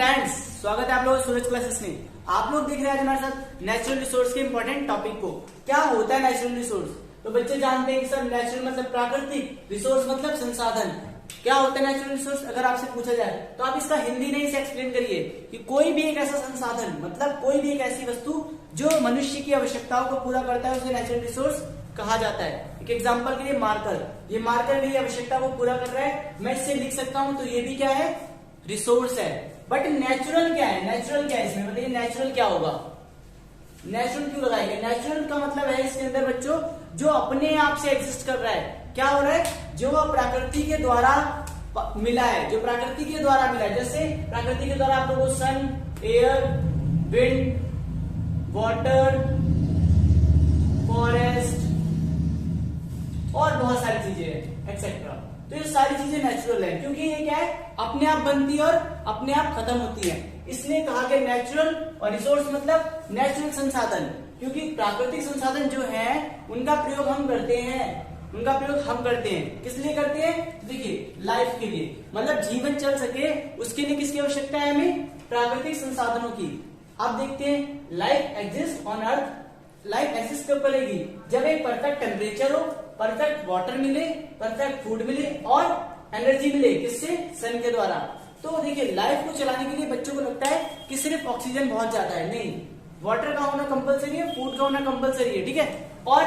Friends, स्वागत है आप लोगों का सूरज क्लासेस में। आप लोग देख रहे हैं आज हमारे साथ नेचुरल रिसोर्स के इंपॉर्टेंट टॉपिक को। क्या होता है नेचुरल रिसोर्स? तो बच्चे जानते हैं कि सर नेचुरल मतलब प्राकृतिक, रिसोर्स मतलब संसाधन। क्या होता है नेचुरल रिसोर्स? अगर आपसे पूछा जाए तो आप इसका हिंदी नहीं से एक्सप्लेन करिए कि कोई भी एक ऐसा संसाधन, मतलब कोई भी एक ऐसी वस्तु जो मनुष्य की आवश्यकताओं को पूरा करता है, उसे नेचुरल रिसोर्स कहा जाता है। एक एग्जांपल के लिए मार्कर, ये मार्कर मेरी आवश्यकता को पूरा कर रहा है, मैं इससे लिख सकता हूं, तो ये भी क्या है? रिसोर्स है। बट नेचुरल क्या है? नेचुरल क्या है इसमें? बताइए नेचुरल क्या होगा? नेचुरल क्यों लगाएंगे? नेचुरल का मतलब है इसके अंदर बच्चों जो अपने आप से एग्जिस्ट कर रहा है। क्या हो रहा है? जो प्रकृति के द्वारा मिला है, जो प्रकृति के द्वारा मिला है। जैसे प्रकृति के द्वारा आप लोगों को सन, एयर, विंड, वाटर, फॉरेस्ट और बहुत सारी चीजें हैं एक्सेट्रा। तो ये सारी चीजें नेचुरल है, क्योंकि ये क्या है? अपने आप बनती है और अपने आप खत्म होती है। इसलिए कहा गया नेचुरल। और रिसोर्स मतलब नेचुरल संसाधन, क्योंकि प्राकृतिक संसाधन जो है उनका प्रयोग हम करते हैं। किस लिए करते हैं? देखिए लाइफ के लिए, मतलब जीवन चल सके उसके लिए किसकी आवश्यकता है? हमें प्राकृतिक संसाधनों की। आप देखते हैं life exist on earth. Life exist कब करेगी? जब एक परफेक्ट टेम्परेचर हो, परफेक्ट वाटर मिले, परफेक्ट फूड मिले और एनर्जी मिले। किससे? सन के द्वारा। तो देखिए लाइफ को चलाने के लिए बच्चों को लगता है कि सिर्फ ऑक्सीजन बहुत ज्यादा है। नहीं, वाटर का होना कंपलसरी है, फूड का होना कंपलसरी है, ठीक है। और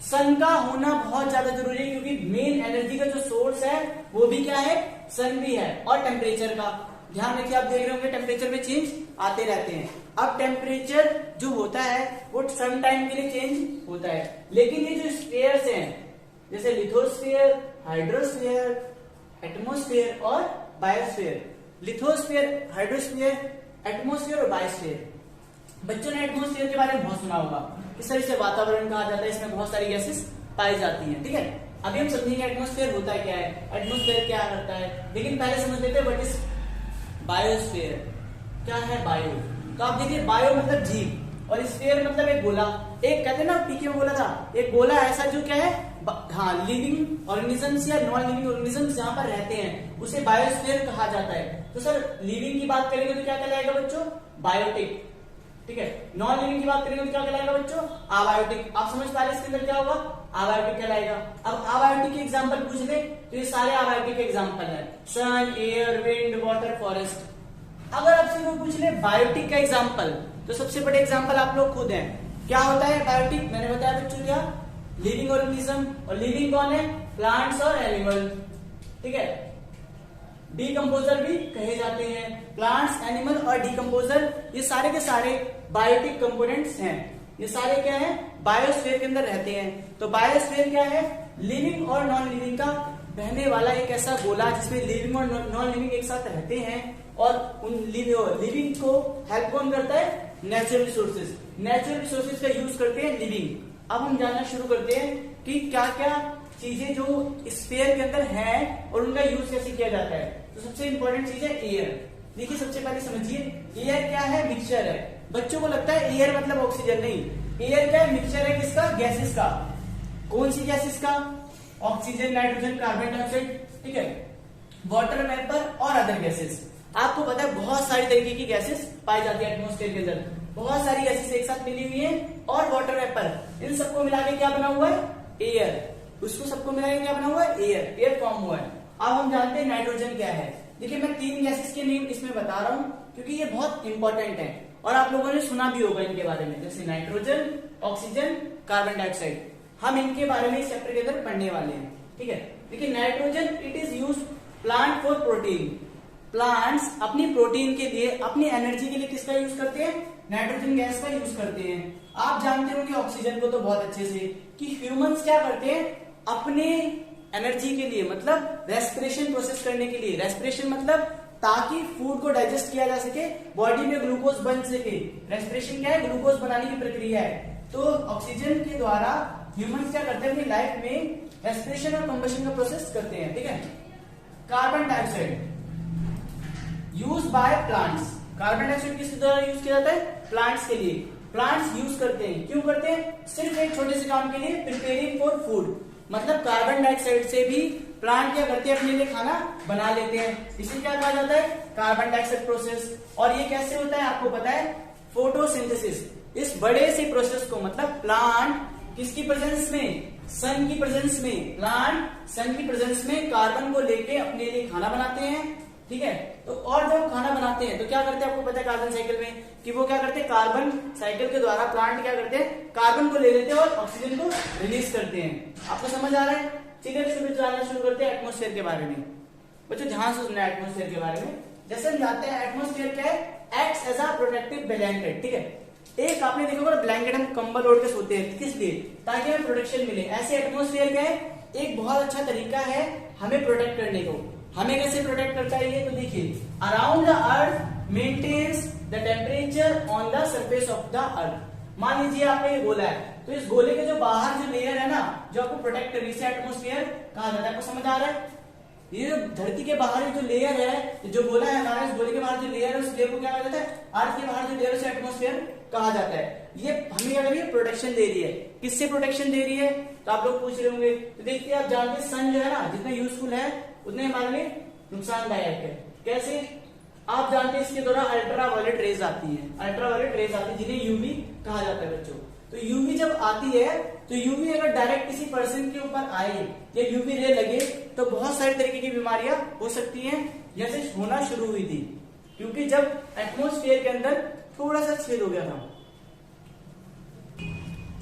सन का होना बहुत ज्यादा जरूरी है, क्योंकि मेन एनर्जी का जो सोर्स है वो भी क्या है? सन भी है। और टेम्परेचर का ध्यान रखिए, आप देख रहे होंगे टेम्परेचर में चेंज आते रहते हैं। अब टेम्परेचर जो होता है वो सम टाइम के लिए चेंज होता है, लेकिन ये जो स्फीयर्स हैं जैसे लिथोस्फीयर, हाइड्रोस्फीयर, एटमोस्फीयर और बायोस्फीयर। लिथोस्फीयर, हाइड्रोस्फीयर, एटमोस्फीयर और बायोस्फीयर। बच्चों ने एटमोस्फीयर के बारे में बहुत सुना होगा कि सर इसे वातावरण कहा जाता है, इसमें बहुत सारी गैसेस पाई जाती हैं, ठीक है। अभी हम समझेंगे एटमोस्फीयर होता क्या है, एटमोस्फीयर क्या करता है, लेकिन पहले समझ लेते हैं व्हाट इज बायोस्फीयर। क्या है बायो? तो आप देखिए बायो मतलब जीव और स्फीयर मतलब एक गोला। एक कहते हैं ना, पीके में बोला था, एक गोला ऐसा जो क्या है, हाँ, लिविंग ऑर्गेनिजम्स या नॉन लिविंग ऑर्गेनिजम्स जहां पर रहते हैं उसे बायोस्फीयर कहा जाता है। तो सर लिविंग की बात करेंगे तो क्या कहलाएगा बच्चों? बायोटिक, ठीक है। नॉन लिविंग की बात करेंगे तो क्या कहलाएगा बच्चों? अबायोटिक। आप समझ पा रहे इसके अंदर क्या होगा? अबायोटिक कहलाएगा। अब अबायोटिक के एग्जांपल पूछ ले तो ये सारे अबायोटिक के एग्जांपल है, सन, एयर, विंड, वाटर, फॉरेस्ट। अगर आपसे कोई पूछ ले बायोटिक का एग्जांपल, तो सबसे बड़े एग्जांपल आप लोग खुद हैं। क्या होता है बायोटिक? मैंने बताया बच्चों, क्या? Living organism. और लिविंग कौन है? प्लांट्स और एनिमल, ठीक है। डीकंपोजर भी कहे जाते हैं। प्लांट्स, एनिमल और डीकंपोजर, ये सारे के सारे बायोटिक कंपोनेंट्स हैं। ये सारे क्या है? बायोस्फीयर के अंदर रहते हैं। तो बायोस्फीयर क्या है? लिविंग और नॉन लिविंग का बहने वाला एक ऐसा गोला जिसमें लिविंग और नॉन लिविंग एक साथ रहते हैं। और उन लिविंग को हेल्प कौन करता है? Natural resources. नेचुरल रिसोर्सेज का यूज करते हैं लिविंग। अब हम जानना शुरू करते हैं कि क्या क्या चीजें जो स्फीयर के अंदर हैं और उनका यूज कैसे किया जाता है। तो सबसे इंपॉर्टेंट चीज है एयर। देखिए सबसे पहले समझिए एयर क्या है? मिक्सचर है। बच्चों को लगता है एयर मतलब ऑक्सीजन, नहीं। एयर क्या है? मिक्सचर है किसका? गैसेस का। कौन सी गैसेस का? ऑक्सीजन, नाइट्रोजन, कार्बन डाइऑक्साइड, ठीक है, वाटर वेपर और अदर गैसेस। आपको पता है बहुत सारी तरीके की गैसेस पाई जाती है एटमॉस्फेयर के अंदर। बहुत सारी गैसेस एक साथ मिली हुई है और वाटर वेपर, इन सबको मिला के क्या बना हुआ है? एयर। उसको सबको मिला के क्या बना हुआ है? एयर। एयर फॉर्म हुआ है। अब हम जानते हैं नाइट्रोजन क्या है। देखिए मैं 3 गैसेस के नेम इसमें बता रहा हूं क्योंकि ये बहुत इंपॉर्टेंट है और आप लोगों ने सुना भी होगा इनके बारे में, जैसे नाइट्रोजन, ऑक्सीजन, कार्बन डाइऑक्साइड। हम इनके बारे में इस चैप्टर के अंदर पढ़ने वाले हैं, ठीक है। देखिए nitrogen, it is use plant for protein. Plants अपनी प्रोटीन के लिए, अपनी एनर्जी के लिए किसका यूज करते हैं? नाइट्रोजन गैस का यूज करते हैं। आप जानते होंगे ऑक्सीजन को तो बहुत अच्छे से कि ह्यूमंस क्या करते हैं अपने एनर्जी के लिए, मतलब रेस्पिरेशन प्रोसेस करने के लिए। रेस्पिरेशन मतलब ताकि फूड को डाइजेस्ट किया जा सके, बॉडी में ग्लूकोज बन सके। रेस्पिरेशन क्या है? ग्लूकोज बनाने की प्रक्रिया है। तो ऑक्सीजन के द्वारा ह्यूमंस क्या करते हैं? अपनी लाइफ में रेस्पिरेशन और कंबशन का प्रोसेस करते हैं, ठीक है। Carbon dioxide use by plants. Carbon dioxide किसके द्वारा यूज किया जाता है? प्लांट्स के लिए। प्लांट्स यूज करते हैं, क्यों करते हैं? सिर्फ एक छोटे से काम के लिए, प्रिपेयरिंग फॉर फूड। मतलब कार्बन डाइऑक्साइड से भी प्लांट क्या करते हैं, अपने लिए खाना बना लेते हैं। इसे क्या कहा जाता है, कार्बन डाइऑक्साइड प्रोसेस। और ये कैसे होता है आपको पता है, फोटोसिंथेसिस। इस बड़े से प्रोसेस को मतलब प्लांट किसकी प्रेजेंस में, सन की प्रेजेंस में, प्लांट सन की प्रेजेंस में कार्बन को लेके अपने लिए खाना बनाते हैं, ठीक है। तो और जब खाना बनाते हैं तो क्या करते हैं, आपको पता है कार्बन साइकिल में कि वो क्या करते हैं, कार्बन साइकिल के द्वारा प्लांट क्या करते हैं, कार्बन को ले लेते हैं और ऑक्सीजन को रिलीज करते हैं। आपको समझ आ रहा है? चलिए जानना शुरू करते हैं एटमोस्फेयर के बारे में। बच्चों ध्यान से सुनना है एटमोस्फेयर के बारे में। जैसे हम जानते हैं एटमोस्फेयर क्या है, acts as a protective blanket, ठीक है। एक आपने देखा होगा ब्लैंकेट हम कंबल ओढ़ के सोते हैं, किस लिए, ताकि हमें प्रोटेक्शन मिले। ऐसे एटमोस्फेयर क्या है, एक बहुत अच्छा तरीका है हमें प्रोटेक्ट करने को। हमें कैसे प्रोटेक्ट करता है ये तो देखिए, around the earth maintains the temperature on the surface of the earth. मान लीजिए आपने ये गोला है, तो इस गोले के जो बाहर जो लेयर है ना, जो आपको प्रोटेक्ट कर, इसे एटमोस्फेयर कहा जाता है। आपको समझ आ रहा है? ये जो धरती के बाहर जो लेयर है, जो गोला है हमारा, इस गोले के बाहर जो लेयर है उस लेयर को क्या कहा जाता है, अर्थ के बाहर जो लेयर है उसे एटमोस्फेयर कहा जाता है। ये हमें क्या कर रही है, प्रोटेक्शन दे रही है। किससे प्रोटेक्शन दे रही है, तो आप लोग पूछ रहे होंगे। तो देखिए आप जानते हैं सन जो है ना, जितना यूजफुल है उतने हमारे लिए नुकसानदायक है। कैसे, आप जानते हैं इसके द्वारा अल्ट्रा वायलेट रेज आती है, अल्ट्रा वायलेट रेज आती है जिन्हें यूवी कहा जाता है बच्चों। तो यूवी जब आती है तो यूवी अगर डायरेक्ट किसी पर्सन के ऊपर आए या यूवी रे लगे तो बहुत सारे तरीके की बीमारियां हो सकती हैं, जैसे होना शुरू हुई थी, क्योंकि जब एटमोस्फेयर के अंदर थोड़ा सा छेद हो गया था।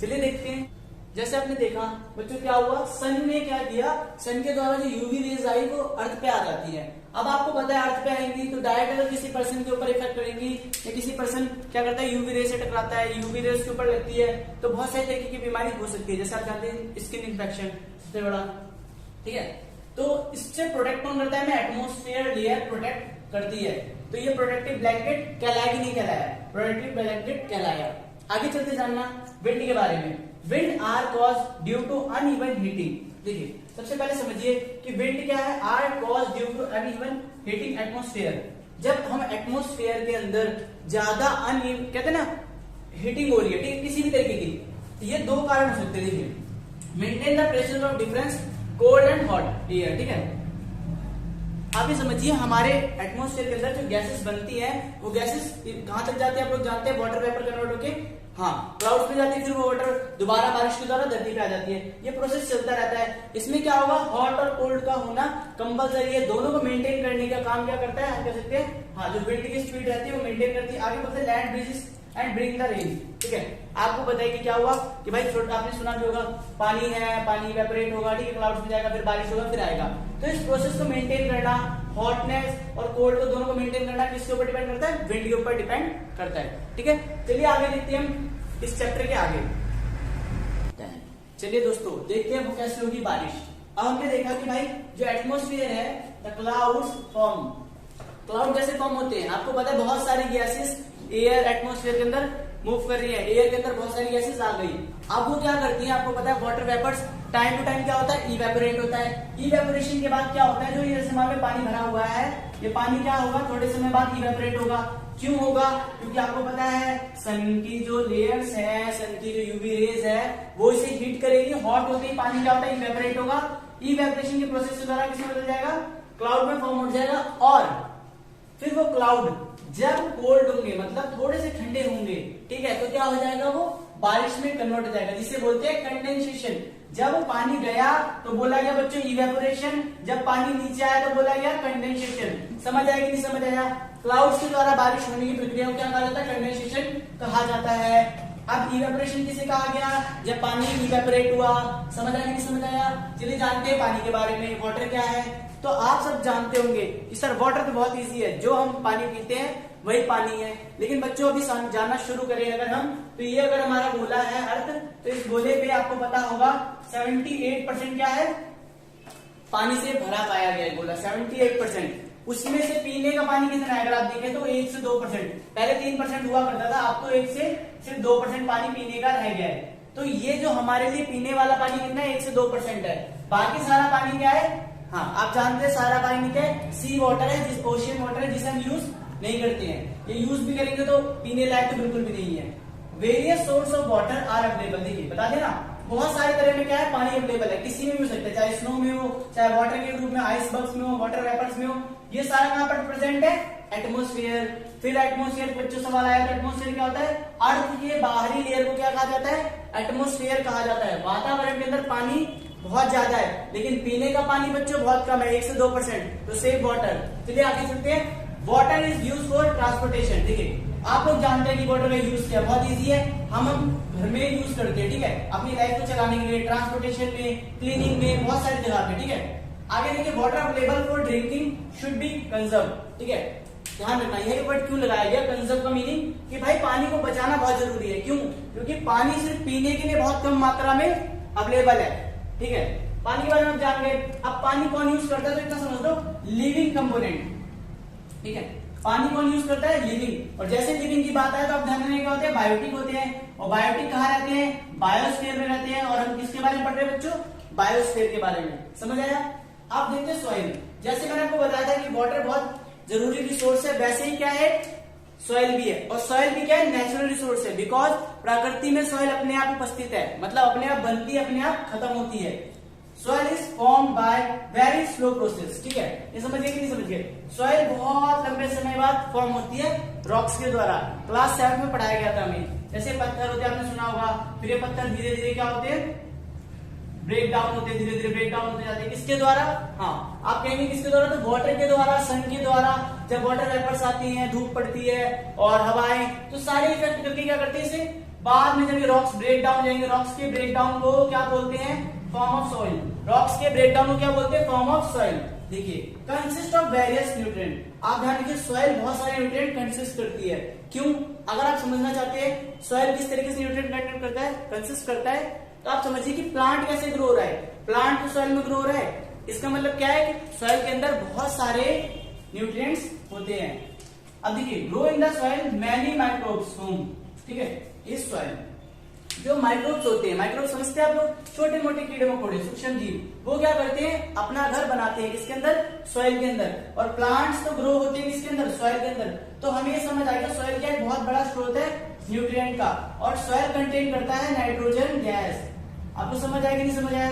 चलिए देखते हैं। जैसे आपने देखा बच्चों क्या हुआ, सन ने क्या किया, सन के द्वारा जो यूवी रेज आई वो अर्थ पे आ जाती है। अब आपको पता है अर्थ पे आएंगी तो डायरेक्ट अगर किसी पर्सन के ऊपर इफेक्ट करेंगी, या किसी पर्सन क्या करता है यूवी रे से टकराता है, यूवी रे उसके ऊपर लगती है, तो बहुत सारी तरीके की बीमारी हो सकती है। जैसे आप जानते हैं स्किन इन्फेक्शन सबसे बड़ा, ठीक है। तो इससे प्रोटेक्ट कौन करता है, हमें एटमोस्फेयर लेयर प्रोटेक्ट करती है। तो ये प्रोटेक्टिव ब्लैंकेट कहलाया कि नहीं कहलाया, प्रोटेक्टिव ब्लैंकेट कहलाया। आगे चलते जानना विंड के बारे में। Wind are cause due to uneven heating. देखिए सबसे पहले समझिए कि विंड क्या है, are cause due to uneven heating atmosphere. जब हम एटमोस्फेयर के अंदर ज्यादा अनइवन कहते हैं ना, हीटिंग हो रही है, ठीक है, किसी भी तरीके की, ये दो कारण हो सकते हैं। देखिए, maintain the pressure of difference cold and hot air, ठीक है। आप ये समझिए हमारे एटमोस्फेयर के अंदर जो गैसेस बनती है वो गैसेस कहां तक जाती है, आप लोग जानते हैं, वाटर वेपर कन्वर्ट होके हाँ क्लाउड्स में जाती है, फिर वो वाटर दोबारा बारिश के द्वारा धरती पे आ जाती है। ये प्रोसेस चलता रहता है। इसमें क्या होगा, हॉट और कोल्ड का होना कंपलसरी है। दोनों को मेंटेन करने का काम क्या करता है, हम कह सकते हैं हाँ, जो विंड की स्पीड रहती है वो मेंटेन करती है। आगे बोलते हैं land bridges and bring the rain, ठीक है। आपको पता है कि क्या हुआ कि भाई आपने सुना भी होगा, पानी है, पानी इवेपोरेट होगा, ठीक है, क्लाउड्स में जाएगा, फिर बारिश होगा, फिर आएगा। तो इस प्रोसेस को मेंटेन करना, हॉटनेस और कोल्ड को दोनों को मेंटेन करना किसके ऊपर डिपेंड करता है, विंड के ऊपर डिपेंड करता है, ठीक है। चलिए आगे देखते हैं हम इस चैप्टर के आगे। चलिए दोस्तों देखते हैं वो कैसे होगी बारिश। अब हमने देखा कि भाई जो एटमोस्फियर है, द क्लाउड्स फॉर्म, क्लाउड जैसे फॉर्म होते हैं। आपको पता है बहुत सारी गैसेस एयर एटमोस्फेयर के अंदर मूव कर रही है, एयर के अंदर बहुत सारी गैसेस आ गई। अब वो क्या करती है, आपको पता है water vapours time to time क्या होता है, इवेपोरेट होता है। इवेपोरेशन के बाद क्या होता है, जो ये जैसे में पानी भरा हुआ है, ये पानी क्या होगा, थोड़े समय बाद इवेपोरेट होगा। क्यों होगा, क्योंकि आपको पता है सन की जो लेयर्स है, सन की जो यूवी रेज है वो इसे हीट करेगी, हॉट होते ही पानी क्या होता है, इवेपोरेट होगा। इवेपोरेशन के प्रोसेस के द्वारा किसमें बदल जाएगा, क्लाउड में फॉर्म हो जाएगा। और फिर वो क्लाउड जब कोल्ड होंगे, मतलब थोड़े से ठंडे होंगे, ठीक है, तो क्या हो जाएगा, वो बारिश में कन्वर्ट हो जाएगा, जिसे बोलते हैं कंडेंसेशन। जब पानी गया तो बोला गया बच्चों इवेपोरेशन, जब पानी नीचे आया तो बोला गया कंडेंसेशन। समझ आया कि नहीं समझ आया? क्लाउड्स के द्वारा बारिश होने की प्रक्रिया को क्या कहा जाता है, कंडेंसेशन कहा जाता है। अब इवेपोरेशन किसे कहा गया, जब पानी इवेपोरेट हुआ। समझ आया कि नहीं समझ आया? चलिए जानते हैं पानी के बारे में। वाटर क्या है, तो आप सब जानते होंगे कि सर वाटर तो बहुत इजी है, जो हम पानी पीते हैं वही पानी है। लेकिन बच्चों अभी जानना शुरू करें अगर हम, तो ये अगर हमारा गोला है अर्थ, तो इस गोले पे आपको पता होगा 78% क्या है, पानी से भरा पाया गया है गोला, 78%। उसमें से पीने का पानी कितना है, अगर आप देखें तो 1 से 2%। पहले 3% हुआ करता था, अब तो 1 से सिर्फ 2% पानी पीने का रह गया है। तो ये जो हमारे लिए पीने वाला पानी कितना है, 1 से 2% है। बाकी सारा पानी क्या है, हाँ आप जानते हैं सारा पानी क्या है, सी वाटर है, जिस ओशियन वाटर है, जिसे हम यूज नहीं करते हैं। ये यूज भी करेंगे तो पीने लायक तो बिल्कुल भी नहीं है। Various source of water are available. देखिए बता देना, बहुत सारे तरह में क्या है पानी अवेलेबल है, किसी में भी हो सकता है, चाहे स्नो में हो, चाहे वाटर के रूप में आइस बग्स में हो, वाटर वेपर्स में हो, ये सारा कहां पर प्रेजेंट है, एटमोस्फेयर। फिर एटमोस्फेयर बच्चों सवाल आया तो एटमोस्फेयर क्या होता है, अर्थ के बाहरी लेयर को क्या कहा जाता है, एटमोस्फेयर कहा जाता है। वातावरण के अंदर पानी बहुत ज्यादा है, लेकिन पीने का पानी बच्चों बहुत कम है, 1 से 2%, तो सेव वाटर। चलिए आगे चलते हैं। Water is use for transportation. देखिए आप लोग जानते हैं कि वाटर का यूज क्या बहुत इजी है, हम घर में यूज करते हैं, ठीक है, अपनी लाइफ को चलाने के लिए, ट्रांसपोर्टेशन में, क्लीनिंग में, बहुत सारी जगह पे, ठीक है। आगे देखिए, water available for drinking should be conserve, ठीक है। ध्यान रखना यह वर्ड क्यों लगाया गया कंजर्व का मीनिंग, कि भाई पानी को बचाना बहुत जरूरी है। क्यों? क्योंकि पानी सिर्फ पीने के लिए बहुत कम मात्रा में अवेलेबल है, ठीक है। पानी के बारे में आप जान गए। अब पानी कौन यूज करता है, तो इतना समझ लो, लिविंग कंपोनेंट, ठीक है। पानी कौन यूज करता है, लिविंग। और जैसे लिविंग की बात आए तो आप ध्यान रखना क्या होते हैं, बायोटिक होते हैं। और बायोटिक कहाँ रहते हैं, बायोस्फीयर में रहते हैं। और हम किसके बारे में पढ़ रहे हैं बच्चों, बायोस्फीयर के बारे में, समझ आया। आप देखते हैं सॉइल, जैसे मैंने आपको बताया था कि वाटर बहुत जरूरी रिसोर्स है, वैसे ही क्या है, सॉइल भी है। और सॉइल भी क्या है, नेचुरल रिसोर्स है, बिकॉज प्रकृति में सॉइल अपने आप उपस्थित है, मतलब अपने आप बनती है, अपने आप खत्म होती है। Soil is formed by very slow process, ठीक है। ये समझिए कि नहीं समझिए, सॉइल बहुत लंबे समय बाद फॉर्म होती है रॉक्स के द्वारा। क्लास 7 में पढ़ाया गया था हमें, जैसे पत्थर होते हैं, आपने सुना होगा, फिर ये पत्थर धीरे धीरे क्या होते हैं, ब्रेक डाउन होते, धीरे धीरे ब्रेक डाउन होते जाते हैं। किसके द्वारा, हाँ आप कहेंगे किसके द्वारा, तो वाटर के द्वारा, सन के द्वारा। जब वाटर वेपर्स आती हैं, धूप पड़ती है और हवाएं, तो सारे इफेक्ट करके क्या करते हैं इसे, बाद में जब ये रॉक्स ब्रेक डाउन जाएंगे, रॉक्स के ब्रेक डाउन को क्या बोलते हैं, फॉर्म ऑफ सॉइल। रॉक्स के ब्रेक डाउन को क्या बोलते हैं, फॉर्म ऑफ सॉइल। देखिए कंसिस्ट ऑफ वेरियस न्यूट्रिएंट, आप ध्यान रखिए, सॉइल बहुत सारे न्यूट्रिएंट कंसिस्ट करती है। क्यों? अगर आप समझना चाहते हैं सॉइल किस तरीके से न्यूट्रिएंट कंटेंट करता है, कंसिस्ट करता है, तो आप समझिए कि प्लांट कैसे ग्रो हो रहा है। प्लांट तो सॉइल में ग्रो हो रहा है, इसका मतलब क्या है कि सॉइल के अंदर बहुत सारे न्यूट्रिएंट्स होते हैं। अब देखिए, grow in the soil many microbes home, ठीक है। इस सॉइल जो माइक्रोब्स होते हैं, माइक्रोब समझते हैं आप लोग, छोटे मोटे कीड़े मकोड़े, सूक्ष्म जीव, वो क्या करते हैं, अपना घर बनाते हैं किसके अंदर, सॉइल के अंदर। और प्लांट्स तो ग्रो होते हैं किसके अंदर, सॉइल के अंदर। तो हमें ये समझ आएगा सॉइल क्या एक बहुत बड़ा स्रोत है न्यूट्रिएंट का। और सॉइल कंटेन करता है नाइट्रोजन गैस। आपको समझ आया कि नहीं समझ आया,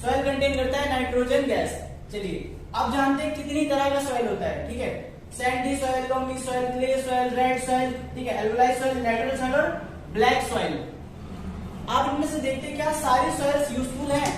सॉइल कंटेन करता है नाइट्रोजन गैस। चलिए आप जानते हैं कितनी तरह का सॉइल होता है, ठीक है। Sandy soil, loamy soil, clay soil, red soil, ठीक है, एल्वेलाइज सॉइल, लैटरल सॉइल और ब्लैक सॉइल। आप इनमें से देखते हैं क्या सारी सॉइल्स यूजफुल हैं,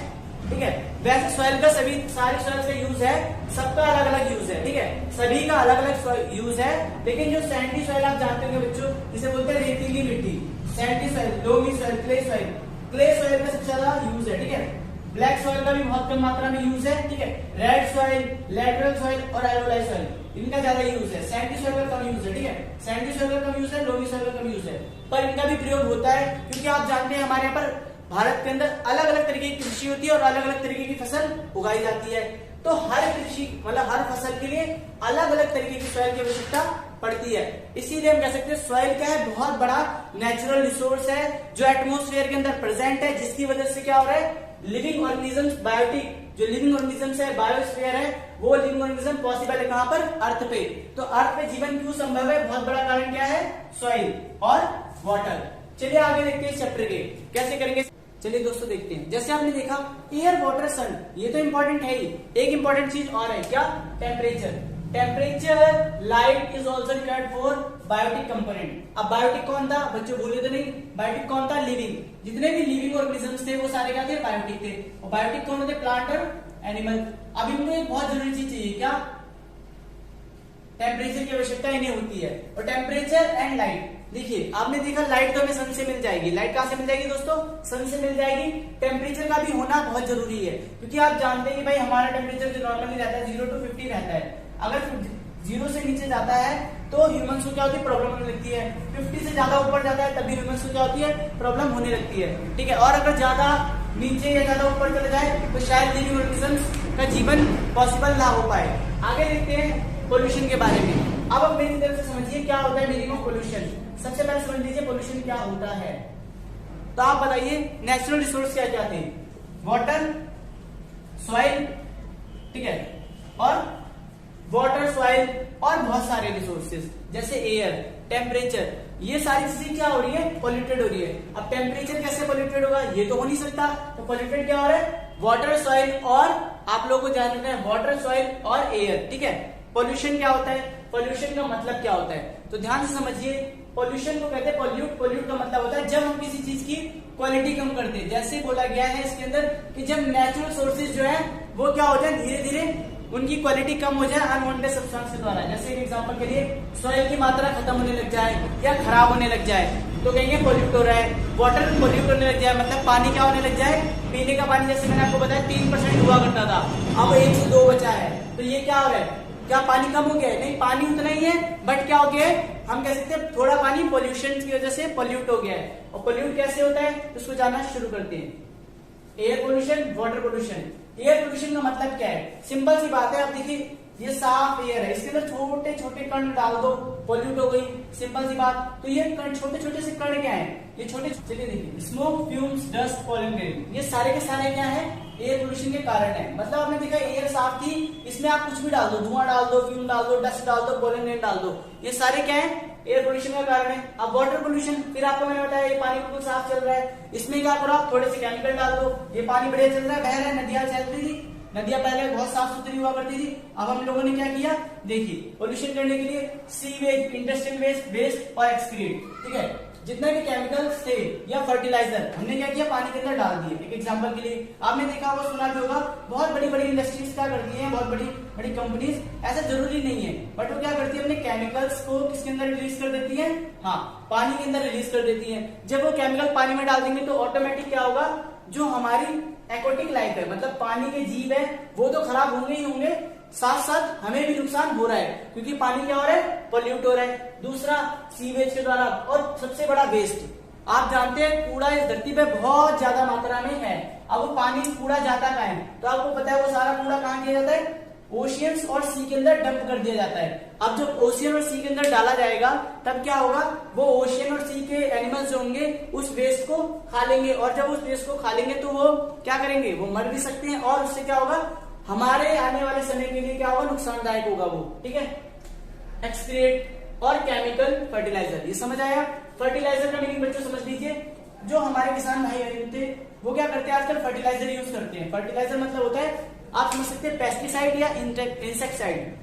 ठीक है। वैसे सॉइल का सभी सारी सॉइल्स का यूज है, सबका अलग अलग यूज है, ठीक है, सभी का अलग अलग यूज है। लेकिन जो सैंडी सॉइल आप जानते होंगे बच्चों, जिसे बोलते हैं रेतीली मिट्टी, Sandy soil, loamy soil, clay soil, clay soil का सबसे ज्यादा यूज है, ठीक है। ब्लैक सॉइल का भी बहुत कम मात्रा में यूज है, ठीक है। रेड सॉइल, लैटरल सॉइल और एल्वेलाइज सॉइल, इनका ज्यादा यूज है। सैंडी सॉइल का कम यूज है, ठीक है। सैंडी सॉइल का कम यूज है, लोमी सॉइल का कम यूज है, पर इनका भी प्रयोग होता है, क्योंकि आप जानते हैं हमारे यहाँ पर भारत के अंदर अलग अलग तरीके की कृषि होती है और अलग अलग तरीके की फसल उगाई जाती है। तो हर कृषि मतलब हर फसल के लिए अलग अलग तरीके की सॉइल की आवश्यकता पड़ती है। इसीलिए हम कह सकते हैं सॉइल क्या है, बहुत बड़ा नेचुरल रिसोर्स है जो एटमोस्फेयर के अंदर प्रेजेंट है, जिसकी वजह से क्या हो रहा है, लिविंग ऑर्गेनिजम्स, बायोटिक जो लिविंग ऑर्गेनिजम्स है, बायोस्फीयर है, वो लिविंग ऑर्गेनिज्म पॉसिबल है कहां पर, अर्थ पे। तो अर्थ पे जीवन क्यों संभव है, बहुत बड़ा कारण क्या है, सॉइल और वाटर। चलिए आगे देखते हैं इस चैप्टर के कैसे करेंगे। चलिए दोस्तों देखते हैं, जैसे आपने देखा एयर, वाटर, सन, ये तो इंपॉर्टेंट है ही। एक इंपॉर्टेंट चीज और है क्या, temperature. Temperature, light is also required for biotic component. अब बायोटिक कौन था बच्चों, भूले तो नहीं, बायोटिक कौन था, लिविंग। जितने भी लिविंग ऑर्गेनिजम्स थे वो सारे क्या थे, बायोटिक थे। और बायोटिक कौन होते, प्लांट और एनिमल। अब इनको एक बहुत जरूरी चीज चाहिए क्या, टेम्परेचर की आवश्यकता इन्हें होती है। और टेम्परेचर एंड लाइट, देखिए आपने देखा लाइट तो हमें सन से मिल जाएगी। लाइट कहां से मिल जाएगी दोस्तों, सन से मिल जाएगी। टेम्परेचर का भी होना बहुत जरूरी है, क्योंकि आप जानते हैं कि भाई हमारा टेम्परेचर जो नॉर्मली रहता है 0 to 50 रहता है। अगर 0 से नीचे जाता है तो ह्यूमंस को क्या होती है, प्रॉब्लम होने लगती है। 50 से ज्यादा ऊपर जाता है तभी ह्यूमंस को क्या होती है, प्रॉब्लम होने लगती है, ठीक है। और अगर ज्यादा नीचे या ज्यादा ऊपर चले जाए तो शायद लिविंग ऑर्गेनिजम्स का जीवन पॉसिबल ना हो पाए। आगे देखते हैं पोल्यूशन के बारे में। अब मेरी तरफ से समझिए क्या होता है मीनिंग ऑफ पोल्यूशन। सबसे पहले समझ लीजिए पोल्यूशन क्या होता है। तो आप बताइए नेचुरल रिसोर्स क्या क्या थे, वाटर, सॉइल, ठीक है, और वाटर, सॉइल और बहुत सारे रिसोर्सेज जैसे एयर, टेम्परेचर। ये सारी चीजें क्या हो रही है, पॉल्यूटेड हो रही है। अब टेम्परेचर कैसे पॉल्यूटेड होगा, ये तो हो नहीं सकता। तो पॉल्यूटेड क्या हो रहा है, वाटर, सॉइल और आप लोगों को जानना है वाटर, सॉइल और एयर, ठीक है। पॉल्यूशन क्या होता है, पॉल्यूशन का मतलब क्या होता है, तो ध्यान से समझिए। पॉल्यूशन को कहते हैं पॉल्यूट। पॉल्यूट का मतलब होता है जब हम किसी चीज की क्वालिटी कम करते हैं। जैसे बोला गया है इसके अंदर कि जब नेचुरल सोर्सेज जो है वो क्या हो जाए, धीरे धीरे उनकी क्वालिटी कम हो जाए अनवांटेड सब्सटेंस के द्वारा। जैसे एक एग्जांपल के लिए सॉइल की मात्रा खत्म होने लग जाए या खराब होने लग जाए तो कहेंगे पॉल्यूट हो रहा है। वाटर पॉल्यूट होने लग जाए मतलब पानी क्या होने लग जाए, पीने का पानी जैसे मैंने आपको बताया 3% हुआ करता था, अब 1 से 2 बचा है। तो ये क्या हो रहा है, क्या पानी कम हो गया है, नहीं पानी उतना ही है, बट क्या हो गया है, हम कह सकते हैं थोड़ा पानी पॉल्यूशन की वजह से पॉल्यूट हो गया है। और पॉल्यूट कैसे होता है तो उसको जानना शुरू करते हैं। Air pollution, water pollution. Air pollution का मतलब क्या है, सिंपल सी बात है। आप देखिए ये साफ एयर है, इसके अंदर छोटे छोटे कण डाल दो, पॉल्यूट हो गई, सिंपल सी बात। तो ये छोटे छोटे से कण क्या है, ये छोटे, चलिए देखिए, smoke, fumes, dust, pollen grain, ये सारे के सारे क्या है, एयर पोल्यूशन के कारण है। मतलब आपने देखा एयर साफ थी, इसमें आप कुछ भी डाल दो, धुआं डाल दो, फ्यूम डाल दो, डस्ट डाल दो, पॉलन ग्रेन डाल दो, ये सारे क्या है, एयर पोल्यूशन का कारण है। अब वाटर पोल्यूशन, फिर आपको मैंने बताया ये पानी बिल्कुल साफ चल रहा है, इसमें क्या करो आप थोड़े से केमिकल डाल दो, ये पानी बढ़िया चल रहा है, बह रहा है, नदियां चल रही थी, नदियां पहले बहुत साफ सुथरी हुआ करती थी। अब हम लोगों ने क्या किया, देखिए पोल्यूशन करने के लिए सीवेज, इंडस्ट्रियल वेस्ट, वेस्ट और एक्सक्रीट, ठीक है, जितने भी केमिकल्स थे या फर्टिलाइजर हमने क्या किया, पानी के अंदर डाल दिए। एक एग्जांपल के लिए आपने देखा होगा, सुना भी होगा, बहुत बड़ी बड़ी इंडस्ट्रीज क्या करती हैं, बहुत बड़ी बड़ी कंपनीज, ऐसा जरूरी नहीं है बट वो क्या करती है, अपने केमिकल्स को किसके अंदर रिलीज कर देती है, हाँ पानी के अंदर रिलीज कर देती है। जब वो केमिकल पानी में डाल देंगे तो ऑटोमेटिक क्या होगा, जो हमारी एक्वाटिक लाइफ है, मतलब पानी के जीव है, वो तो खराब होंगे ही होंगे, साथ साथ हमें भी नुकसान हो रहा है क्योंकि पानी क्या हो रहा है, पॉल्यूट हो रहा है। दूसरा सीवेज के द्वारा, और सबसे बड़ा वेस्ट, आप जानते हैं कूड़ा इस धरती पे बहुत ज्यादा मात्रा में है। अब वो पानी कूड़ा जाता कहाँ है, तो आपको पता है वो सारा कूड़ा कहाँ किया जाता है, ओशियंस और सी के अंदर डंप कर दिया जाता है। अब जब ओशियन और सी के अंदर डाला जाएगा तब क्या होगा, वो ओशियन और सी के एनिमल्स जो होंगे उस वेस्ट को खा लेंगे, और जब उस वेस्ट को खा लेंगे तो वो क्या करेंगे, वो मर भी सकते हैं, और उससे क्या होगा, हमारे आने वाले समय के लिए क्या होगा, नुकसानदायक होगा वो, ठीक है। एक्सक्रीट और केमिकल फर्टिलाइजर, ये समझ आया। फर्टिलाइजर का मीनिंग बच्चों समझ लीजिए, जो हमारे किसान भाई बहन होते हैं वो क्या करते हैं, आजकल फर्टिलाइजर यूज करते हैं। फर्टिलाइजर मतलब होता है, आप समझ सकते हैं पेस्टिसाइड या इंसेक्टिसाइड।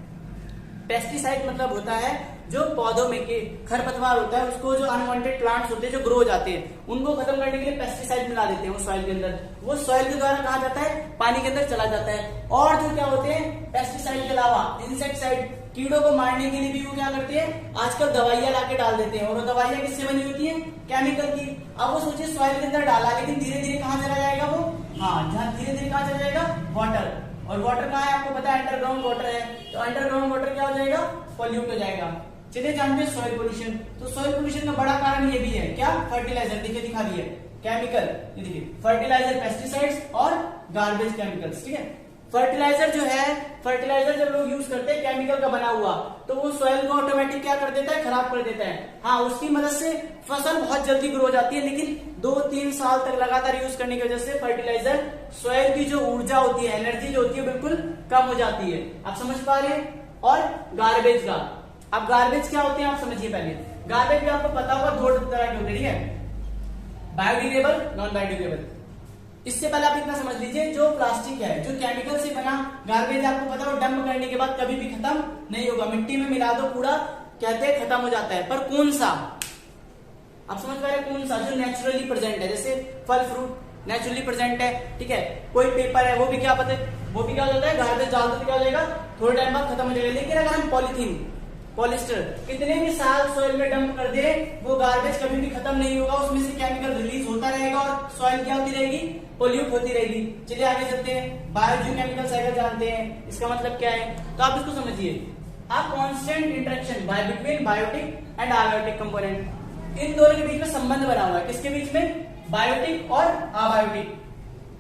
पेस्टिसाइड मतलब होता है जो पौधों में के खरपतवार होता है, उसको जो अनवांटेड प्लांट्स होते हैं जो ग्रो हो जाते हैं उनको खत्म करने के लिए पेस्टिसाइड मिला देते हैं वो सॉइल के अंदर, वो सॉइल के द्वारा कहा जाता है, पानी के अंदर चला जाता है। और जो क्या होते हैं पेस्टिसाइड के अलावा इंसेक्टिसाइड, कीड़ों को मारने के लिए भी वो क्या करते हैं, आजकल दवाइयां लाके डाल देते हैं, और वो दवाइयां किससे बनी होती है, केमिकल की। अब वो सोचिए सॉइल के अंदर डाला, लेकिन धीरे धीरे कहाँ चला जाएगा वो, हाँ जहाँ धीरे धीरे कहाँ चला जाएगा, वाटर, और वाटर कहाँ है आपको पता है, अंडरग्राउंड वाटर है, तो अंडरग्राउंड वाटर क्या हो जाएगा, पॉल्यूट हो जाएगा। चलिए जानते हैं सॉइल पोल्यूशन। तो सॉइल पोल्यूशन का बड़ा कारण ये भी है, क्या, फर्टिलाइजर, देखिए दिखा भी है, केमिकल, ये देखिए फर्टिलाइजर, पेस्टिसाइड्स और गार्बेज केमिकल्स, ठीक है। फर्टिलाइजर जो है, फर्टिलाइजर जब लोग यूज करते हैं केमिकल का बना हुआ, तो वो सॉइल को ऑटोमेटिक क्या कर देता है, खराब कर देता है। हाँ उसकी मदद से फसल बहुत जल्दी ग्रो हो जाती है, लेकिन 2-3 साल तक लगातार यूज करने की वजह से फर्टिलाइजर सॉइल की जो ऊर्जा होती है, एनर्जी जो होती है, बिल्कुल कम हो जाती है। आप समझ पा रहे हैं। और गार्बेज का, अब गार्बेज क्या होते हैं आप समझिए पहले। गार्बेज भी आपको पता होगा 2 तरह के होते हैं, ठीक है, बायोडिग्रेडेबल, नॉन बायोडिग्रेडेबल। इससे पहले आप इतना समझ लीजिए, जो प्लास्टिक है, जो केमिकल से बना गार्बेज, आपको पता है डंप करने के बाद कभी भी खत्म नहीं होगा, मिट्टी में मिला दो कूड़ा, कहते हैं खत्म हो जाता है। पर कौन सा, आप समझ पा रहे हैं, कौन सा जो नेचुरली प्रेजेंट है, जैसे फल फ्रूट नेचुरली प्रेजेंट है, ठीक है, कोई पेपर है वो भी क्या पता है, वो भी क्या हो जाता है, गार्बेज डाल दो क्या हो जाएगा, थोड़े टाइम बाद खत्म हो जाएगा। लेकिन अगर हम पॉलीथीन, पॉलिस्टर कितने भी साल सॉइल में डंप कर दे, वो गार्बेज कभी भी खत्म नहीं होगा, उसमें से केमिकल रिलीज होता रहेगा और सॉइल क्या होती रहेगी, पोल्यूट होती रहेगी। चलिए आगे चलते हैं, बायोजियोकेमिकल साइकिल जानते हैं, इसका मतलब क्या है, तो आप इसको समझिए। आप constant interaction between biotic and abiotic component, इन दोनों के बीच में संबंध बना हुआ है, किसके बीच में, बायोटिक और अबायोटिक।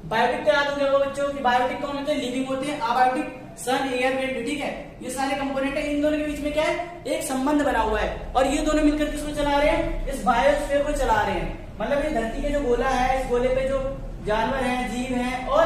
बायोटिक तो याद हो गया बच्चों की, बायोटिक कौन होते हैं, लिविंग होते हैं, अबायोटिक सन, एयर, विंड, ठीक है, ये सारे कंपोनेंट है, इन दोनों के बीच में क्या है, एक संबंध बना हुआ है, और ये दोनों मिलकर किसको चला रहे हैं, इस बायोस्फीयर को चला रहे हैं। मतलब ये धरती के जो गोला है, इस गोले पे जो जानवर हैं, जीव हैं, और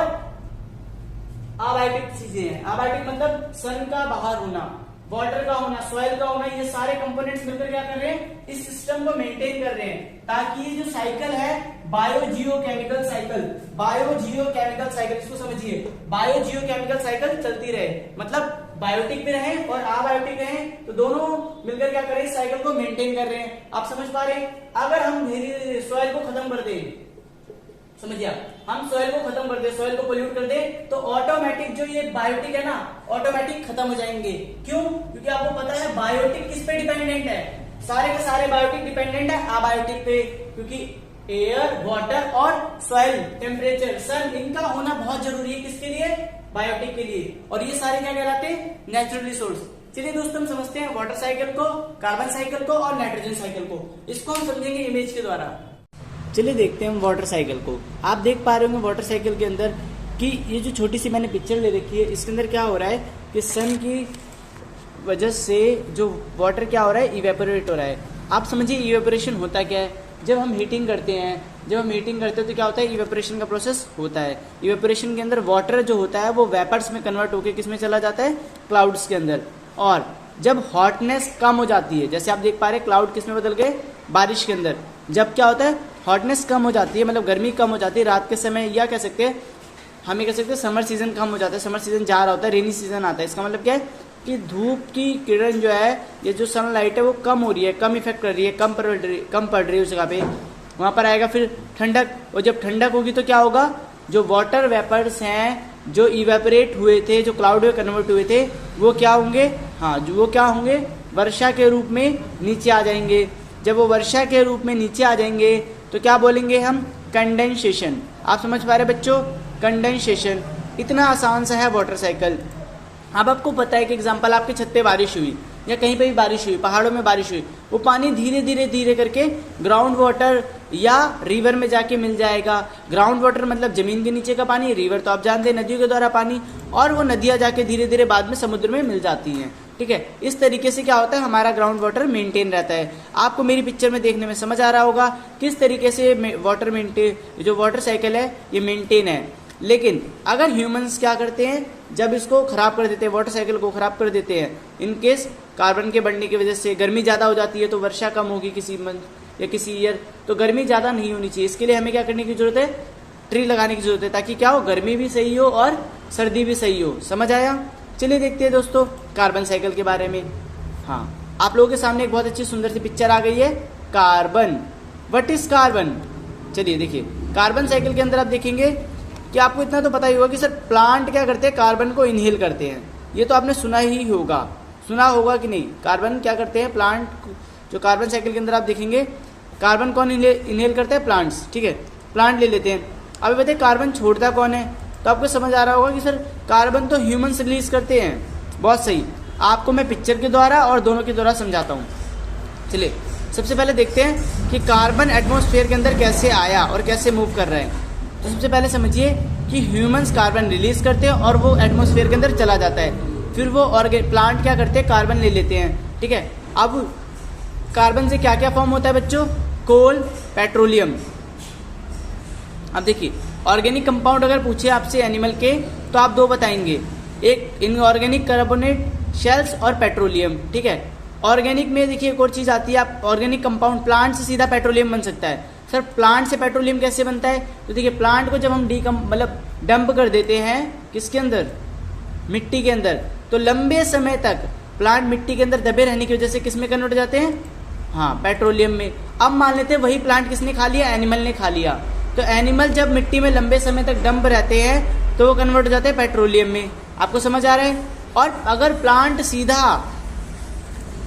अबायोटिक चीजें हैं। अबायोटिक मतलब सन का बाहर होना, वाटर का होना, सॉइल का होना, ये सारे कंपोनेंट्स मिलकर क्या कर रहे हैं, इस सिस्टम को मेंटेन कर रहे हैं, ताकि ये जो साइकिल है बायोजियोकेमिकल साइकिल, बायोजियोकेमिकल साइकिल, इसको समझिए, बायोजियोकेमिकल साइकिल चलती रहे, मतलब बायोटिक भी रहे और अबायोटिक रहे, तो दोनों मिलकर क्या कर रहे हैं, इस साइकिल को मेंटेन कर रहे हैं। आप समझ पा रहे हैं? अगर हम धीरे सॉइल को खत्म कर दें, समझिए हम सॉइल को खत्म कर दे, सॉइल को पोल्यूट कर दे, तो ऑटोमेटिक जो ये बायोटिक है ना, ऑटोमेटिक खत्म हो जाएंगे। क्यों? क्योंकि आपको पता है बायोटिक किस पे डिपेंडेंट है, सारे के सारे बायोटिक डिपेंडेंट है अबायोटिक पे, क्योंकि एयर, वाटर और सॉइल, टेम्परेचर, सन, इनका होना बहुत जरूरी है, किसके लिए, बायोटिक के लिए, और ये सारे क्या कहलाते हैं, नेचुरल रिसोर्स। चलिए दोस्तों हम समझते हैं वाटर साइकिल को, कार्बन साइकिल को और नाइट्रोजन साइकिल को, इसको हम समझेंगे इमेज के द्वारा। चलिए देखते हैं हम वाटर साइकिल को। आप देख पा रहे होंगे वाटर साइकिल के अंदर कि ये जो छोटी सी मैंने पिक्चर ले रखी है, इसके अंदर क्या हो रहा है कि सन की वजह से जो वाटर क्या हो रहा है, इवेपोरेट हो रहा है। आप समझिए इवेपोरेशन होता क्या है, जब हम हीटिंग करते हैं, तो क्या होता है, इवेपोरेशन का प्रोसेस होता है। इवेपोरेशन के अंदर वाटर जो होता है वो वेपर्स में कन्वर्ट होकर किस में चला जाता है, क्लाउड्स के अंदर। और जब हॉटनेस कम हो जाती है, जैसे आप देख पा रहे हैं क्लाउड किस में बदल गए, बारिश के अंदर, जब क्या होता है, हॉटनेस कम हो जाती है, मतलब गर्मी कम हो जाती है रात के समय, या कह सकते हैं, हम ये कह सकते हैं समर सीजन कम हो जाता है, समर सीजन जा रहा होता है, रेनी सीजन आता है। इसका मतलब क्या है कि धूप की किरण जो है, ये जो सनलाइट है वो कम हो रही है, कम इफेक्ट कर रही है, कम पड़ रही है उस जगह पे, वहां पर आएगा फिर ठंडक, और जब ठंडक होगी तो क्या होगा, जो वाटर वेपर्स हैं जो इवेपोरेट हुए थे, जो क्लाउड में कन्वर्ट हुए थे, वो क्या होंगे, हाँ वो क्या होंगे, वर्षा के रूप में नीचे आ जाएंगे। जब वो वर्षा के रूप में नीचे आ जाएंगे तो क्या बोलेंगे हम, कंडेंसेशन। आप समझ पा रहे बच्चों, कंडेंसेशन। इतना आसान सा है वाटर साइकिल। अब आपको पता है कि एग्जांपल, आपकी छत पे बारिश हुई या कहीं पे भी बारिश हुई, पहाड़ों में बारिश हुई, वो पानी धीरे धीरे करके ग्राउंड वाटर या रिवर में जाके मिल जाएगा। ग्राउंड वाटर मतलब जमीन के नीचे का पानी, रिवर तो आप जानते हैं नदियों के द्वारा पानी, और वो नदियां जाके धीरे धीरे बाद में समुद्र में मिल जाती हैं। ठीक है, इस तरीके से क्या होता है, हमारा ग्राउंड वाटर मेंटेन रहता है। आपको मेरी पिक्चर में देखने में समझ आ रहा होगा किस तरीके से वाटर मेंटेन, जो वाटर साइकिल है ये मेंटेन है। लेकिन अगर ह्यूमंस क्या करते हैं, जब इसको खराब कर देते हैं, वाटर साइकिल को खराब कर देते हैं, इन केस कार्बन के बढ़ने की वजह से गर्मी ज्यादा हो जाती है तो वर्षा कम होगी किसी मंथ या किसी ईयर, तो गर्मी ज्यादा नहीं होनी चाहिए। इसके लिए हमें क्या करने की जरूरत है, ट्री लगाने की जरूरत है, ताकि क्या हो, गर्मी भी सही हो और सर्दी भी सही हो। समझ आया? चलिए देखते हैं दोस्तों कार्बन साइकिल के बारे में। हाँ, आप लोगों के सामने एक बहुत अच्छी सुंदर सी पिक्चर आ गई है, कार्बन। What is carbon? चलिए देखिए, कार्बन साइकिल के अंदर आप देखेंगे कि आपको इतना तो पता ही होगा कि सर प्लांट क्या करते हैं, कार्बन को इनहेल करते हैं। ये तो आपने सुना होगा कि नहीं, कार्बन क्या करते हैं, प्लांट, जो कार्बन साइकिल के अंदर आप देखेंगे कार्बन कौन इनहेल करता है, प्लांट्स। ठीक है, प्लांट ले लेते हैं। अब बताइए कार्बन छोड़ता कौन है, तो आपको समझ आ रहा होगा कि सर कार्बन तो ह्यूमंस रिलीज करते हैं। बहुत सही, आपको मैं पिक्चर के द्वारा और दोनों के द्वारा समझाता हूँ। चलिए सबसे पहले देखते हैं कि कार्बन एटमॉस्फेयर के अंदर कैसे आया और कैसे मूव कर रहा है। तो सबसे पहले समझिए कि ह्यूमंस कार्बन रिलीज करते हैं और वो एटमॉस्फेयर के अंदर चला जाता है, फिर वो प्लांट क्या करते हैं, कार्बन ले लेते हैं। ठीक है, अब कार्बन से क्या क्या फॉर्म होता है बच्चों, कोल, पेट्रोलियम। अब देखिए, ऑर्गेनिक कंपाउंड अगर पूछे आपसे एनिमल के, तो आप दो बताएंगे, एक इनऑर्गेनिक कार्बोनेट शेल्स और पेट्रोलियम। ठीक है, ऑर्गेनिक में देखिए एक और चीज आती है, आप ऑर्गेनिक कंपाउंड, प्लांट से सीधा पेट्रोलियम बन सकता है। सर प्लांट से पेट्रोलियम कैसे बनता है, तो देखिए प्लांट को जब हम डंप कर देते हैं किसके अंदर, मिट्टी के अंदर, तो लंबे समय तक प्लांट मिट्टी के अंदर दबे रहने की वजह से किस में कन्वर्ट हो जाते हैं, हाँ पेट्रोलियम में। अब मान लेते हैं वही प्लांट किसने खा लिया, एनिमल ने खा लिया, तो एनिमल जब मिट्टी में लंबे समय तक डंप रहते हैं तो वो कन्वर्ट हो जाते हैं पेट्रोलियम में। आपको समझ आ रहा है? और अगर प्लांट सीधा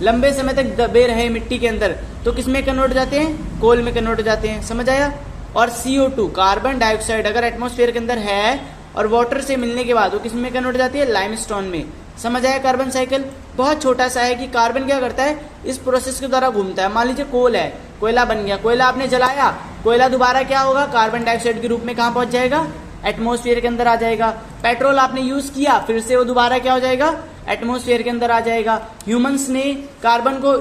लंबे समय तक दबे रहे मिट्टी के अंदर तो किस में कन्वर्ट हो जाते हैं, कोल में कन्वर्ट हो जाते हैं। समझ आया? और CO2 कार्बन डाइऑक्साइड अगर एटमॉस्फेयर के अंदर है और वाटर से मिलने के बाद वो किस में कन्वर्ट हो जाती है, लाइमस्टोन में। समझ आया? कार्बन साइकिल बहुत छोटा सा है कि कार्बन क्या करता है, इस प्रोसेस के द्वारा घूमता है। मान लीजिए कोल है, कोयला बन गया, कोयला आपने जलाया, कोयला दोबारा क्या होगा, कार्बन डाइऑक्साइड के रूप में कहाँ पहुंच जाएगा, एटमॉस्फेयर के अंदर आ जाएगा। पेट्रोल आपने यूज किया, फिर से वो दोबारा क्या हो जाएगा, एटमॉस्फेयर के अंदर आ जाएगा। ह्यूमंस ने कार्बन को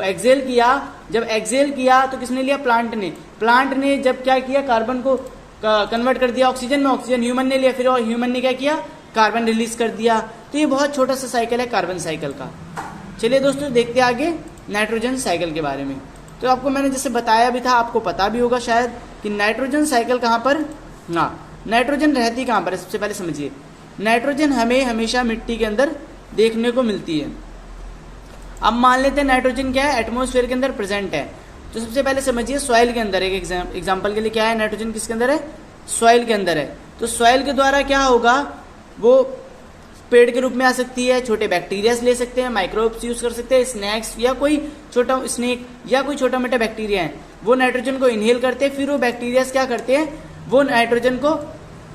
एक्सेल किया, जब एक्सेल किया तो किसने लिया, प्लांट ने जब क्या किया, कार्बन को कन्वर्ट कर दिया ऑक्सीजन में, ऑक्सीजन ह्यूमन ने लिया, फिर ह्यूमन ने क्या किया, कार्बन रिलीज कर दिया। तो ये बहुत छोटा सा साइकिल है कार्बन साइकिल का। चलिए दोस्तों देखते हैं आगे नाइट्रोजन साइकिल के बारे में। तो आपको मैंने जैसे बताया भी था, आपको पता भी होगा शायद कि नाइट्रोजन साइकिल कहाँ पर, हाँ नाइट्रोजन रहती कहाँ पर है। सबसे पहले समझिए, नाइट्रोजन हमें हमेशा मिट्टी के अंदर देखने को मिलती है। अब मान लेते हैं नाइट्रोजन क्या है, एटमॉस्फेयर के अंदर प्रेजेंट है। तो सबसे पहले समझिए सॉइल के अंदर, एक एग्जाम्पल के लिए क्या है, नाइट्रोजन किसके अंदर है, सॉइल के अंदर है। तो सॉइल के द्वारा क्या होगा, वो पेड़ के रूप में आ सकती है, छोटे बैक्टीरियाज ले सकते हैं, माइक्रोब्स यूज कर सकते हैं, स्नैक्स या कोई छोटा स्नेक या कोई छोटा मोटा बैक्टीरिया है, वो नाइट्रोजन को इनहेल करते हैं। फिर वो बैक्टीरियाज क्या करते हैं, वो नाइट्रोजन को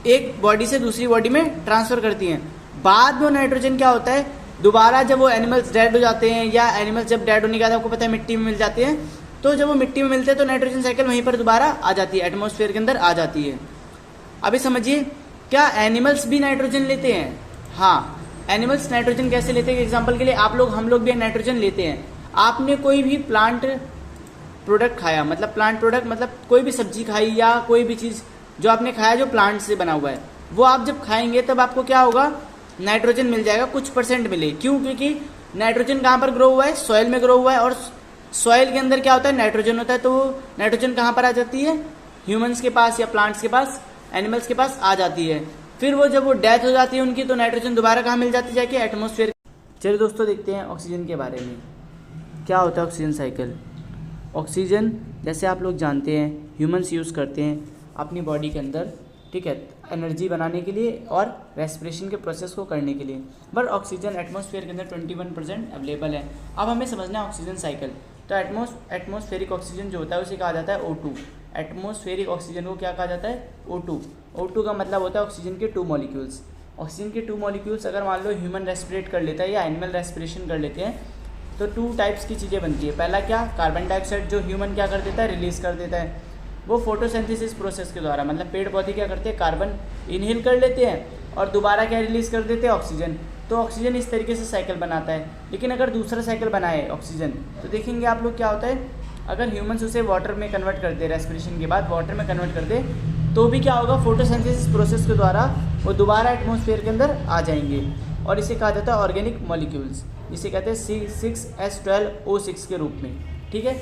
एक बॉडी से दूसरी बॉडी में ट्रांसफर करती हैं। बाद में नाइट्रोजन क्या होता है, दोबारा जब वो एनिमल्स डेड हो जाते हैं या एनिमल्स जब डेड होने के बाद आपको पता है मिट्टी में मिल जाते हैं, तो जब वो मिट्टी में मिलते हैं तो नाइट्रोजन साइकिल वहीं पर दोबारा आ जाती है, एटमॉस्फेयर के अंदर आ जाती है। अभी समझिए, क्या एनिमल्स भी नाइट्रोजन लेते हैं? हाँ, एनिमल्स नाइट्रोजन कैसे लेते हैं, एग्जाम्पल के लिए आप लोग, हम लोग भी नाइट्रोजन लेते हैं। आपने कोई भी प्लांट प्रोडक्ट खाया, मतलब प्लांट प्रोडक्ट मतलब कोई भी सब्जी खाई या कोई भी चीज़ जो आपने खाया जो प्लांट से बना हुआ है, वो आप जब खाएंगे तब आपको क्या होगा, नाइट्रोजन मिल जाएगा, कुछ परसेंट मिले। क्यों? क्योंकि नाइट्रोजन कहाँ पर ग्रो हुआ है, सॉइल में ग्रो हुआ है, और सॉइल के अंदर क्या होता है, नाइट्रोजन होता है। तो वो नाइट्रोजन कहाँ पर आ जाती है, ह्यूमंस के पास या प्लांट्स के पास, एनिमल्स के पास आ जाती है। फिर वो जब वो डेथ हो जाती है उनकी, तो नाइट्रोजन दोबारा कहाँ मिल जाती है, जाके एटमॉस्फेयर। चलिए दोस्तों देखते हैं ऑक्सीजन के बारे में, क्या होता है ऑक्सीजन साइकिल। ऑक्सीजन जैसे आप लोग जानते हैं ह्यूमंस यूज़ करते हैं अपनी बॉडी के अंदर, ठीक है, एनर्जी बनाने के लिए और रेस्पिरेशन के प्रोसेस को करने के लिए। बट ऑक्सीजन एटमॉस्फेयर के अंदर 21% अवेलेबल है। अब हमें समझना है ऑक्सीजन साइकिल। तो एटमॉस्फेरिक ऑक्सीजन जो होता है उसे कहा जाता है O2। एटमॉस्फेरिक ऑक्सीजन को क्या कहा जाता है, O2। O2 का मतलब होता है ऑक्सीजन के 2 मॉलिक्यूल्स। ऑक्सीजन के 2 मॉलिक्यूल्स अगर मान लो ह्यूमन रेस्पिरेट कर लेता है या एनिमल रेस्पिरेशन कर लेते हैं, तो 2 टाइप्स की चीज़ें बनती है। पहला क्या, कार्बन डाइऑक्साइड जो ह्यूमन क्या कर देता है, रिलीज़ कर देता है, वो फोटोसिंथेसिस प्रोसेस के द्वारा, मतलब पेड़ पौधे क्या करते हैं, कार्बन इनहेल कर लेते हैं और दोबारा क्या रिलीज़ कर देते हैं, ऑक्सीजन। तो ऑक्सीजन इस तरीके से साइकिल बनाता है। लेकिन अगर दूसरा साइकिल बनाए ऑक्सीजन, तो देखेंगे आप लोग क्या होता है, अगर ह्यूमंस उसे वाटर में कन्वर्ट करते हैं, रेस्पिरेशन के बाद वाटर में कन्वर्ट करते, तो भी क्या होगा, फोटोसिंथेसिस प्रोसेस के द्वारा वो दोबारा एटमॉस्फेयर के अंदर आ जाएंगे। और इसे कहा जाता है ऑर्गेनिक मॉलिक्यूल्स, जिसे कहते हैं C6H12O6 के रूप में, ठीक है।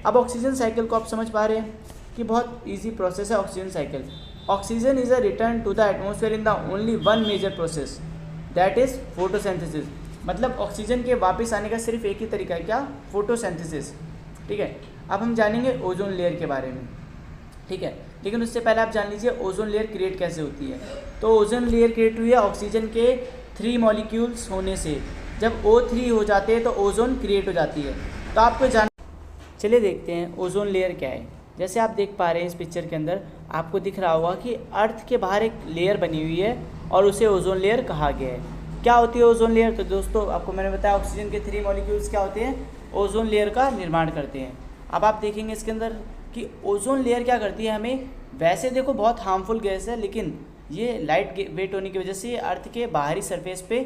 अब ऑक्सीजन साइकिल को आप समझ पा रहे हैं कि बहुत ईजी प्रोसेस है oxygen cycle. Oxygen is a return to the atmosphere in the only one major process, that is photosynthesis. मतलब ऑक्सीजन के वापस आने का सिर्फ एक ही तरीका है, क्या, फोटोसिंथेसिस, ठीक है। अब हम जानेंगे ओजोन लेयर के बारे में, ठीक है। लेकिन उससे पहले आप जान लीजिए ओजोन लेयर क्रिएट कैसे होती है। तो ओजोन लेयर क्रिएट हुई है ऑक्सीजन के 3 मॉलिक्यूल्स होने से। जब O3 हो जाते हैं तो ओजोन क्रिएट हो जाती है। तो आपको जान, चलिए देखते हैं ओजोन लेयर क्या है। जैसे आप देख पा रहे हैं इस पिक्चर के अंदर, आपको दिख रहा होगा कि अर्थ के बाहर एक लेयर बनी हुई है और उसे ओजोन लेयर कहा गया है। क्या होती है ओजोन लेयर? तो दोस्तों आपको मैंने बताया ऑक्सीजन के 3 मॉलिक्यूल्स क्या होते हैं, ओजोन लेयर का निर्माण करते हैं। अब आप देखेंगे इसके अंदर कि ओजोन लेयर क्या करती है, हमें वैसे देखो बहुत हार्मफुल गैस है, लेकिन ये लाइट वेट होने की वजह से अर्थ के बाहरी सरफेस पे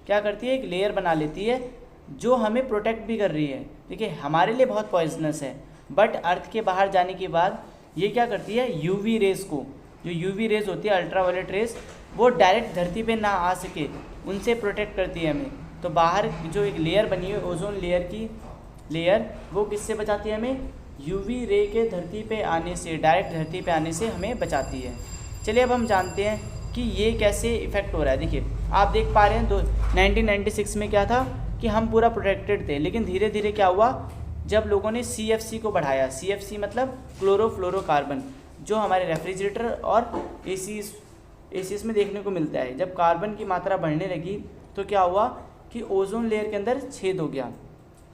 क्या करती है, एक लेयर बना लेती है जो हमें प्रोटेक्ट भी कर रही है। देखिए हमारे लिए बहुत पॉइजनस है, बट अर्थ के बाहर जाने के बाद ये क्या करती है, यूवी रेज को, जो यूवी रेज होती है अल्ट्रावायलेट रेज, वो डायरेक्ट धरती पे ना आ सके, उनसे प्रोटेक्ट करती है हमें। तो बाहर जो एक लेयर बनी है ओजोन लेयर की लेयर, वो किससे बचाती है हमें, यूवी रे के धरती पे आने से, डायरेक्ट धरती पे आने से हमें बचाती है। चलिए अब हम जानते हैं कि ये कैसे इफेक्ट हो रहा है। देखिए आप देख पा रहे हैं 1996 में क्या था कि हम पूरा प्रोटेक्टेड थे, लेकिन धीरे धीरे क्या हुआ, जब लोगों ने CFC को बढ़ाया, CFC मतलब क्लोरोफ्लोरोकार्बन, जो हमारे रेफ्रिजरेटर और एसीज में देखने को मिलता है। जब कार्बन की मात्रा बढ़ने लगी तो क्या हुआ कि ओजोन लेयर के अंदर छेद हो गया।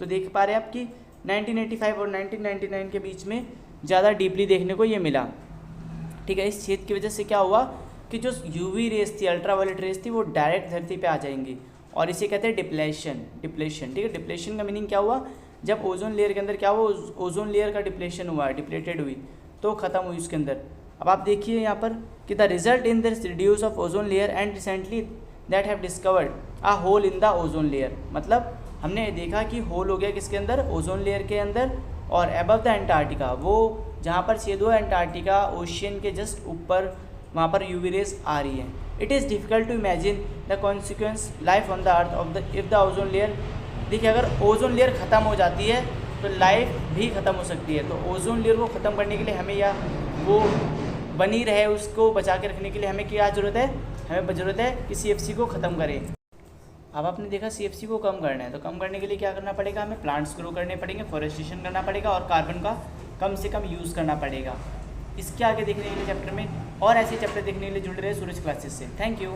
तो देख पा रहे हैं आप कि 1985 और 1999 के बीच में ज़्यादा डीपली देखने को ये मिला, ठीक है। इस छेद की वजह से क्या हुआ कि जो यूवी रेस थी, अल्ट्रावायलेट रेस थी, वो डायरेक्ट धरती पे आ जाएंगी, और इसे कहते हैं डिप्लेशन, ठीक है। डिप्लेशन का मीनिंग क्या हुआ, जब ओजोन लेयर के अंदर क्या हुआ, ओजोन लेयर का डिप्लेशन हुआ, डिप्लेटेड हुई, तो ख़त्म हुई उसके अंदर। अब आप देखिए यहाँ पर कि the result in this reduce of ozone layer and recently that have discovered a hole in the ozone layer. मतलब हमने देखा कि होल हो गया किसके अंदर, ओजोन लेयर के अंदर, और अबव द एंटार्क्टिका, वो जहाँ पर छेद हुआ एंटार्क्टिका ओशियन के जस्ट ऊपर, वहाँ पर यूवी रेज आ रही है। It is difficult to imagine the consequence life on the earth of the if the ozone layer. देखिए अगर ओजोन लेयर ख़त्म हो जाती है तो लाइफ भी ख़त्म हो सकती है। तो ओजोन लेयर को ख़त्म करने के लिए हमें या वो बनी रहे उसको बचा के रखने के लिए हमें क्या ज़रूरत है, हमें ज़रूरत है कि CFC को ख़त्म करें। अब आपने देखा CFC को कम करना है तो कम करने के लिए क्या करना पड़ेगा, हमें प्लांट्स ग्रो करने पड़ेंगे, फॉरेस्टेशन करना पड़ेगा और कार्बन का कम से कम यूज़ करना पड़ेगा। इसके आगे देखने के लिए चैप्टर में और ऐसे चैप्टर देखने के लिए जुड़े रहे सूरज क्लासेस से। Thank you.